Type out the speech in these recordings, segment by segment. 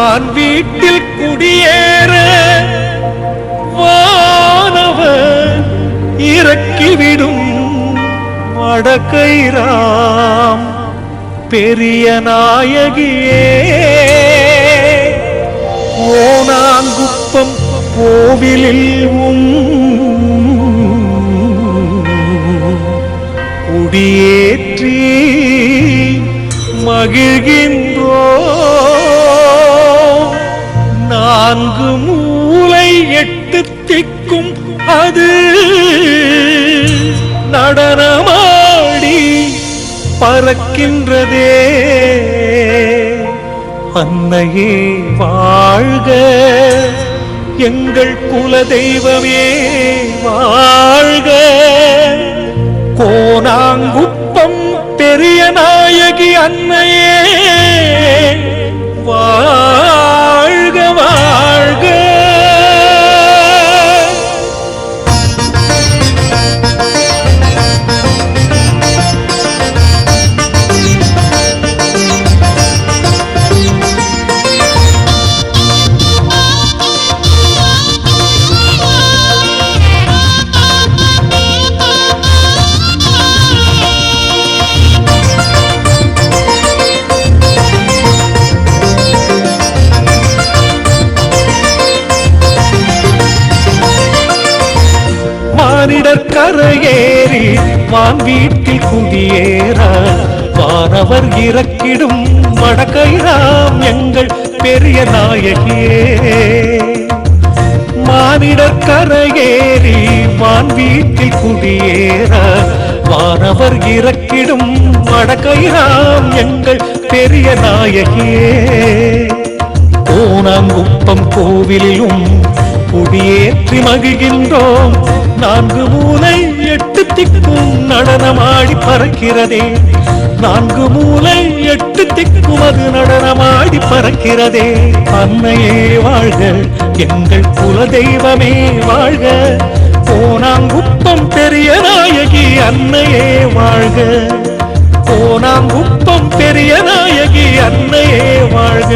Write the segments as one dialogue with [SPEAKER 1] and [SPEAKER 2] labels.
[SPEAKER 1] வான் வீட்டில் குடியேற வானவர் இறக்கிவிடும் வடக்கைராம் பெரிய நாயகியே ஓனாங்குப்பம் கோவிலில் குடியேற்றி மகிழ்கின்றோ நான்கு மூலை எட்டு திக்கும் அது நடனமாடி பறக்கின்றதே அன்னையே வாழ்க எங்கள் குலதெய்வமே வாழ்க கோனாங்குப்பம் பெரிய நாயகி அன்னையே வாழ்க வாழ்க. மானிடர் கரையேறி வான் வீட்டில் குடியேற வானவர் இறக்கிடும் வடக்கைராம் எங்கள் பெரிய நாயகியே மானிடர் கரையேறி வான் வீட்டில் குடியேற வானவர் இறக்கிடும் வடக்கைராம் எங்கள் பெரிய நாயகியே ஓனாங்குப்பம் கோவிலிலும் குடியேற்றி மகிழ்கின்றோம் நான்கு மூலை எட்டு திக்கும் நடனமாடி பறக்கிறதே நான்கு மூலை எட்டு திக்கும் அது நடனமாடி பறக்கிறதே அன்னையே வாழ்க எங்கள் குலதெய்வமே வாழ்க கோனாங்குப்பம் பெரிய நாயகி அன்னையே வாழ்க கோனாங்குப்பம் பெரிய நாயகி அன்னையே வாழ்க.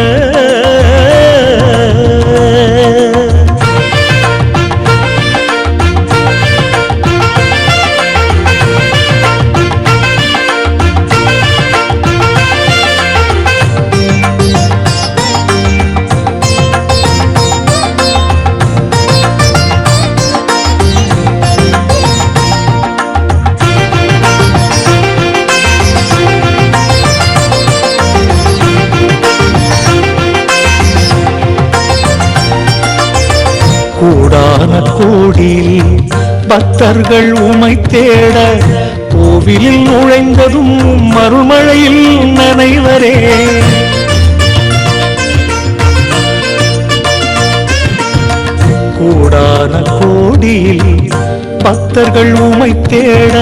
[SPEAKER 1] கூடான கோடியில் பக்தர்கள் உமை தேட கோவிலில் நுழைந்ததும் மறுமழையில் நனைவரே கூடான கோடியில் பக்தர்கள் உமை தேட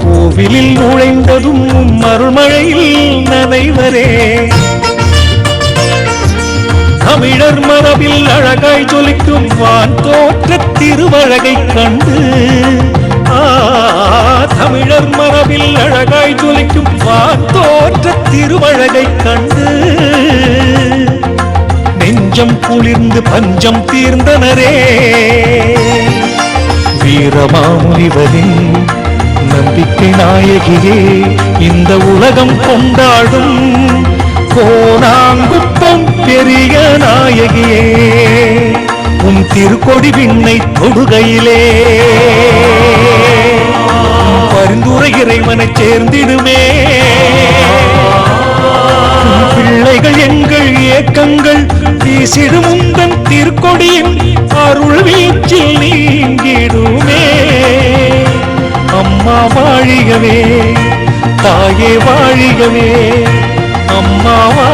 [SPEAKER 1] கோவிலில் நுழைந்ததும் மறுமழையில் நனைவரே தமிழர் மரபில் அழகாய் ஜொலிக்கும் வான் தோற்ற திருவழகை கண்டு தமிழர் மரபில் அழகாய் ஜொலிக்கும் வான் தோற்ற திருவழகை கண்டு நெஞ்சம் குளிர்ந்து பஞ்சம் தீர்ந்தனரே வீரமாமுனிவரின் நம்பிக்கை நாயகியே இந்த உலகம் கொண்டாடும் கோனாங்குப்பம் பெரிய நாயகியே உன் திருக்கொடி விண்ணை தொடுகையிலே பரிந்துரை இறைவனை சேர்ந்திடுமே பிள்ளைகள் எங்கள் ஏக்கங்கள் வீசிடும் உந்தன் திருக்கொடியின் அருள் வீச்சில் நீங்கிடுமே அம்மா வாழிகவே தாயே வாழிகவே அம்மாவா